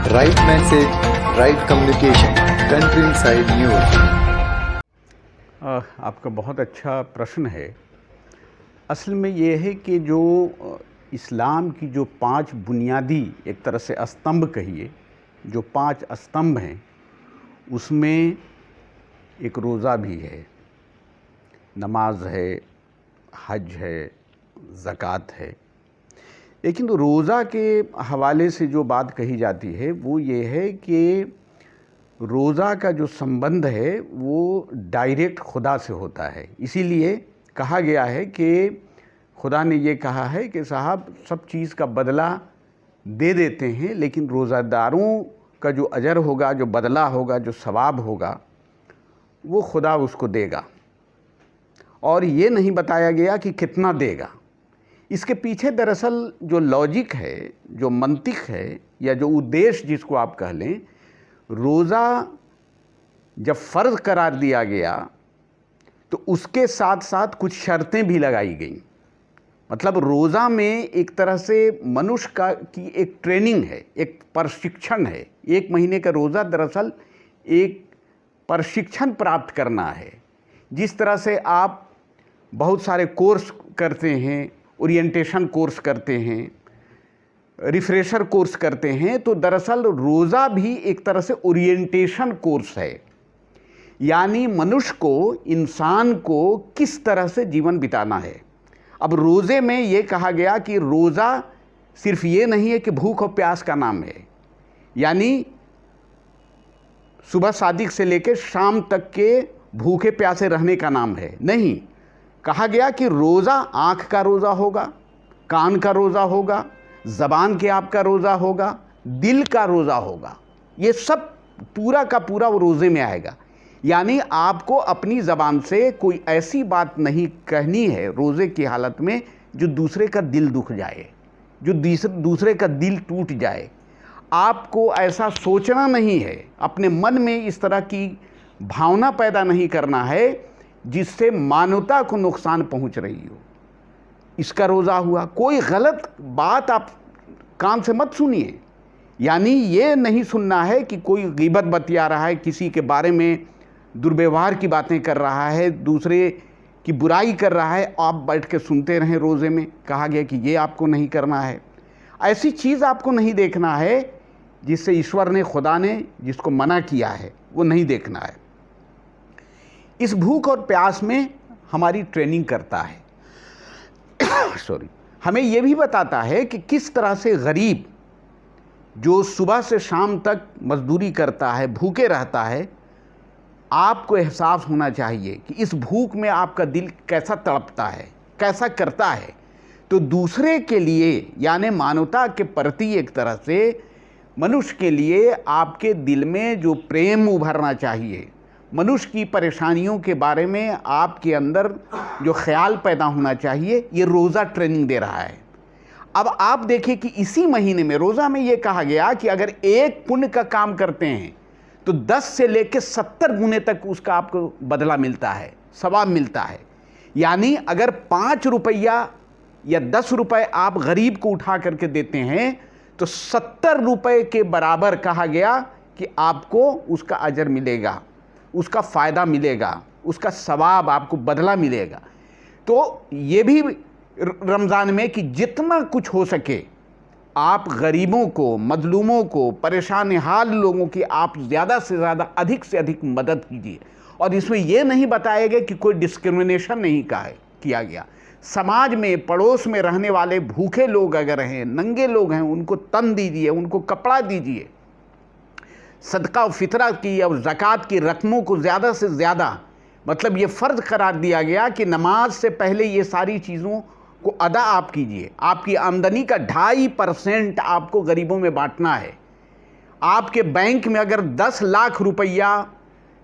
Right message, right communication. Country Inside News. आपका बहुत अच्छा प्रश्न है। असल में ये है कि जो इस्लाम की जो 5 बुनियादी एक तरह से स्तंभ कहिए, जो 5 स्तंभ हैं, उसमें एक रोज़ा भी है, नमाज है, हज है, ज़कात है। लेकिन रोज़ा के हवाले से जो बात कही जाती है वो ये है कि रोज़ा का जो संबंध है वो डायरेक्ट खुदा से होता है। इसीलिए कहा गया है कि खुदा ने ये कहा है कि साहब सब चीज़ का बदला दे देते हैं, लेकिन रोज़ादारों का जो अजर होगा, जो बदला होगा, जो सवाब होगा, वो खुदा उसको देगा। और ये नहीं बताया गया कि कितना देगा। इसके पीछे दरअसल जो लॉजिक है, जो मंतिक है, या जो उद्देश्य जिसको आप कह लें, रोज़ा जब फ़र्ज़ करार दिया गया तो उसके साथ साथ कुछ शर्तें भी लगाई गईं। मतलब रोज़ा में एक तरह से मनुष्य की एक ट्रेनिंग है, एक प्रशिक्षण है। 1 महीने का रोज़ा दरअसल एक प्रशिक्षण प्राप्त करना है। जिस तरह से आप बहुत सारे कोर्स करते हैं, ओरिएंटेशन कोर्स करते हैं, रिफ्रेशर कोर्स करते हैं, तो दरअसल रोज़ा भी एक तरह से ओरिएंटेशन कोर्स है। यानी मनुष्य को, इंसान को किस तरह से जीवन बिताना है। अब रोज़े में ये कहा गया कि रोज़ा सिर्फ ये नहीं है कि भूख और प्यास का नाम है, यानी सुबह सादिक से लेकर शाम तक के भूखे प्यासे रहने का नाम है। नहीं, कहा गया कि रोज़ा आँख का रोज़ा होगा, कान का रोज़ा होगा, ज़बान के आपका रोज़ा होगा, दिल का रोज़ा होगा। ये सब पूरा का पूरा वो रोज़े में आएगा। यानी आपको अपनी ज़बान से कोई ऐसी बात नहीं कहनी है रोज़े की हालत में जो दूसरे का दिल दुख जाए, जो दूसरे का दिल टूट जाए। आपको ऐसा सोचना नहीं है, अपने मन में इस तरह की भावना पैदा नहीं करना है जिससे मानवता को नुकसान पहुंच रही हो। इसका रोज़ा हुआ। कोई गलत बात आप कान से मत सुनिए। यानी ये नहीं सुनना है कि कोई गीबत बतिया रहा है, किसी के बारे में दुर्व्यवहार की बातें कर रहा है, दूसरे की बुराई कर रहा है, आप बैठ के सुनते रहें। रोज़े में कहा गया कि ये आपको नहीं करना है। ऐसी चीज़ आपको नहीं देखना है जिससे ईश्वर ने, खुदा ने जिसको मना किया है, वो नहीं देखना है। इस भूख और प्यास में हमारी ट्रेनिंग करता है हमें यह भी बताता है कि किस तरह से गरीब जो सुबह से शाम तक मजदूरी करता है, भूखे रहता है, आपको एहसास होना चाहिए कि इस भूख में आपका दिल कैसा तड़पता है, कैसा करता है। तो दूसरे के लिए, यानी मानवता के प्रति एक तरह से मनुष्य के लिए आपके दिल में जो प्रेम उभरना चाहिए, मनुष्य की परेशानियों के बारे में आपके अंदर जो ख्याल पैदा होना चाहिए, ये रोज़ा ट्रेनिंग दे रहा है। अब आप देखिए कि इसी महीने में, रोज़ा में ये कहा गया कि अगर एक पुण्य का काम करते हैं तो 10 से लेकर 70 गुने तक उसका आपको बदला मिलता है, सवाब मिलता है। यानी अगर 5 रुपया या 10 रुपये आप गरीब को उठा करके देते हैं तो 70 रुपये के बराबर कहा गया कि आपको उसका अजर मिलेगा, उसका फ़ायदा मिलेगा, उसका सवाब, आपको बदला मिलेगा। तो ये भी रमज़ान में कि जितना कुछ हो सके आप गरीबों को, मजलूमों को, परेशान हाल लोगों की आप ज़्यादा से ज़्यादा, अधिक से अधिक मदद कीजिए। और इसमें यह नहीं बताया गया कि कोई डिस्क्रिमिनेशन नहीं किया गया। समाज में, पड़ोस में रहने वाले भूखे लोग अगर हैं, नंगे लोग हैं, उनको तन दीजिए, उनको कपड़ा दीजिए। सदका और फितरा की और ज़कात की रकमों को ज़्यादा से ज़्यादा, मतलब ये फ़र्ज़ करार दिया गया कि नमाज से पहले ये सारी चीज़ों को अदा आप कीजिए। आपकी आमदनी का 2.5% आपको गरीबों में बांटना है। आपके बैंक में अगर 10 लाख रुपया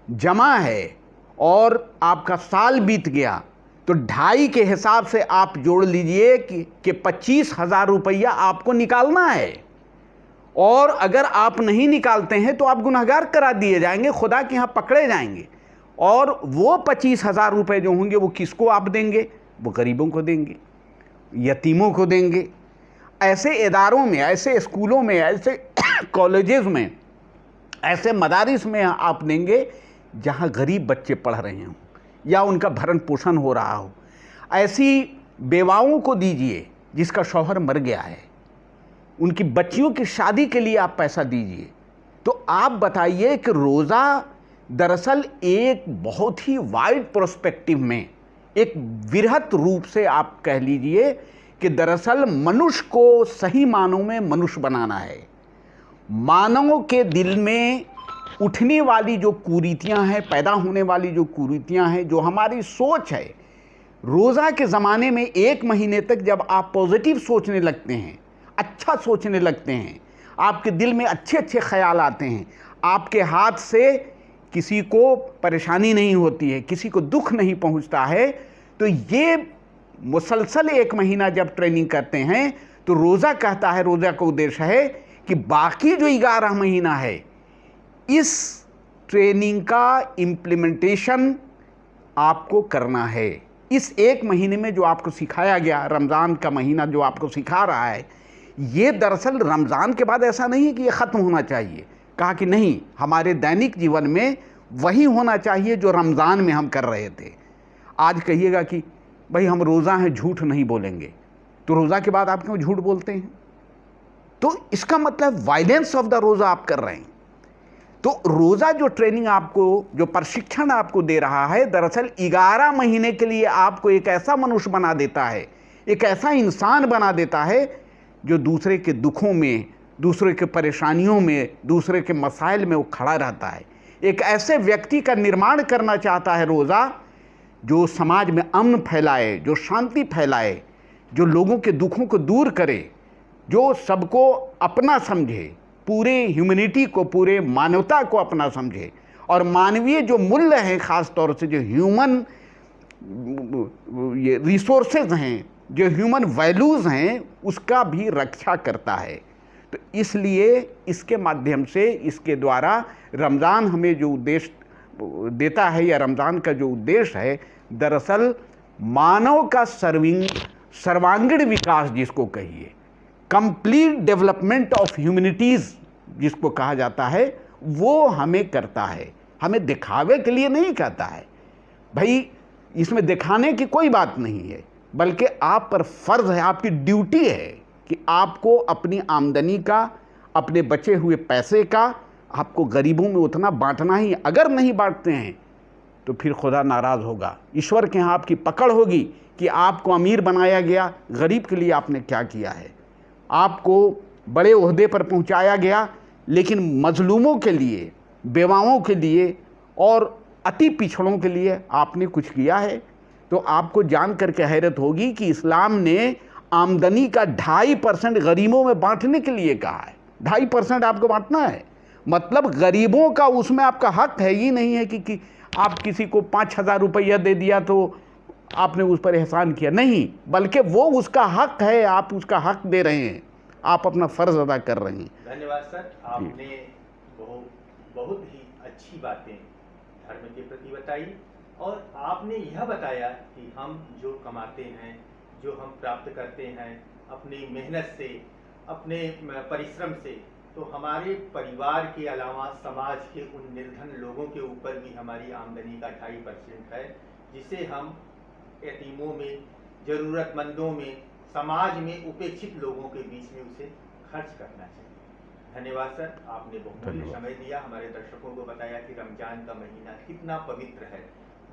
जमा है और आपका साल बीत गया तो 2.5 के हिसाब से आप जोड़ लीजिए कि 25,000 रुपया आपको निकालना है। और अगर आप नहीं निकालते हैं तो आप गुनहगार करा दिए जाएंगे, खुदा के यहाँ पकड़े जाएंगे। और वो 25,000 रुपये जो होंगे वो किसको आप देंगे? वो गरीबों को देंगे, यतीमों को देंगे। ऐसे इदारों में, ऐसे स्कूलों में, ऐसे कॉलेजेस में, ऐसे मदारिस में आप देंगे जहाँ गरीब बच्चे पढ़ रहे हों या उनका भरण पोषण हो रहा हो। ऐसी बेवाओं को दीजिए जिसका शौहर मर गया है, उनकी बच्चियों की शादी के लिए आप पैसा दीजिए। तो आप बताइए कि रोज़ा दरअसल एक बहुत ही वाइड प्रोस्पेक्टिव में, एक वृहत रूप से आप कह लीजिए कि दरअसल मनुष्य को सही मानों में मनुष्य बनाना है। मानव के दिल में उठने वाली जो कुरीतियां हैं, पैदा होने वाली जो कुरीतियां हैं, जो हमारी सोच है, रोज़ा के ज़माने में 1 महीने तक जब आप पॉजिटिव सोचने लगते हैं, अच्छा सोचने लगते हैं, आपके दिल में अच्छे अच्छे ख्याल आते हैं, आपके हाथ से किसी को परेशानी नहीं होती है, किसी को दुख नहीं पहुंचता है, तो ये मुसलसल 1 महीना जब ट्रेनिंग करते हैं तो रोज़ा कहता है, रोज़ा का उद्देश्य है कि बाकी जो 11 महीना है इस ट्रेनिंग का इम्प्लीमेंटेशन आपको करना है। इस 1 महीने में जो आपको सिखाया गया, रमज़ान का महीना जो आपको सिखा रहा है, ये दरअसल रमज़ान के बाद ऐसा नहीं है कि ये ख़त्म होना चाहिए। कहा कि नहीं, हमारे दैनिक जीवन में वही होना चाहिए जो रमज़ान में हम कर रहे थे। आज कहिएगा कि भाई हम रोज़ा हैं, झूठ नहीं बोलेंगे, तो रोज़ा के बाद आप क्यों झूठ बोलते हैं? तो इसका मतलब वायलेंस ऑफ द रोज़ा आप कर रहे हैं। तो रोज़ा जो ट्रेनिंग आपको, जो प्रशिक्षण आपको दे रहा है, दरअसल 11 महीने के लिए आपको एक ऐसा मनुष्य बना देता है, एक ऐसा इंसान बना देता है जो दूसरे के दुखों में, दूसरे के परेशानियों में, दूसरे के मसाइल में वो खड़ा रहता है। एक ऐसे व्यक्ति का निर्माण करना चाहता है रोज़ा जो समाज में अमन फैलाए, जो शांति फैलाए, जो लोगों के दुखों को दूर करे, जो सबको अपना समझे, पूरे ह्यूमैनिटी को, पूरे मानवता को अपना समझे, और मानवीय जो मूल्य हैं, ख़ास तौर से जो ह्यूमन ये रिसोर्सेज हैं, जो ह्यूमन वैल्यूज़ हैं, उसका भी रक्षा करता है। तो इसलिए इसके माध्यम से, इसके द्वारा रमज़ान हमें जो उद्देश्य देता है, या रमज़ान का जो उद्देश्य है, दरअसल मानव का सर्वांगीण विकास जिसको कहिए, कंप्लीट डेवलपमेंट ऑफ ह्यूमैनिटीज़ जिसको कहा जाता है, वो हमें करता है। हमें दिखावे के लिए नहीं कहता है भाई, इसमें दिखाने की कोई बात नहीं है, बल्कि आप पर फ़र्ज़ है, आपकी ड्यूटी है कि आपको अपनी आमदनी का, अपने बचे हुए पैसे का आपको गरीबों में उतना बांटना ही। अगर नहीं बांटते हैं तो फिर खुदा नाराज़ होगा, ईश्वर के यहाँ आपकी पकड़ होगी कि आपको अमीर बनाया गया, गरीब के लिए आपने क्या किया है। आपको बड़े ओहदे पर पहुँचाया गया, लेकिन मजलूमों के लिए, बेवाओं के लिए और अति पिछड़ों के लिए आपने कुछ किया है। तो आपको जान करके हैरत होगी कि इस्लाम ने आमदनी का 2.5% गरीबों में बांटने के लिए कहा है। 2.5% आपको बांटना है, मतलब गरीबों का उसमें आपका हक है। ये नहीं है कि आप किसी को 5,000 रुपया दे दिया तो आपने उस पर एहसान किया, नहीं, बल्कि वो उसका हक है, आप उसका हक दे रहे हैं, आप अपना फ़र्ज़ अदा कर रहे हैं। धन्यवाद सर, आपने बहुत ही अच्छी बातें धर्म के प्रति बताई, और आपने यह बताया कि हम जो कमाते हैं, जो हम प्राप्त करते हैं अपनी मेहनत से, अपने परिश्रम से, तो हमारे परिवार के अलावा समाज के उन निर्धन लोगों के ऊपर भी हमारी आमदनी का 2.5% है, जिसे हम यतीमों में, ज़रूरतमंदों में, समाज में उपेक्षित लोगों के बीच में उसे खर्च करना चाहिए। धन्यवाद सर, आपने बहुत समय दिया, हमारे दर्शकों को बताया कि रमजान का महीना कितना पवित्र है।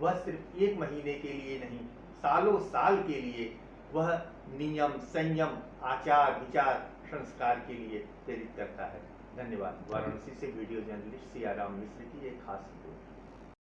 वह सिर्फ 1 महीने के लिए नहीं, सालों साल के लिए वह नियम, संयम, आचार, विचार, संस्कार के लिए प्रेरित करता है। धन्यवाद। वाराणसी से वीडियो जर्नलिस्ट सियाराम मिश्र की एक खास रिपोर्ट।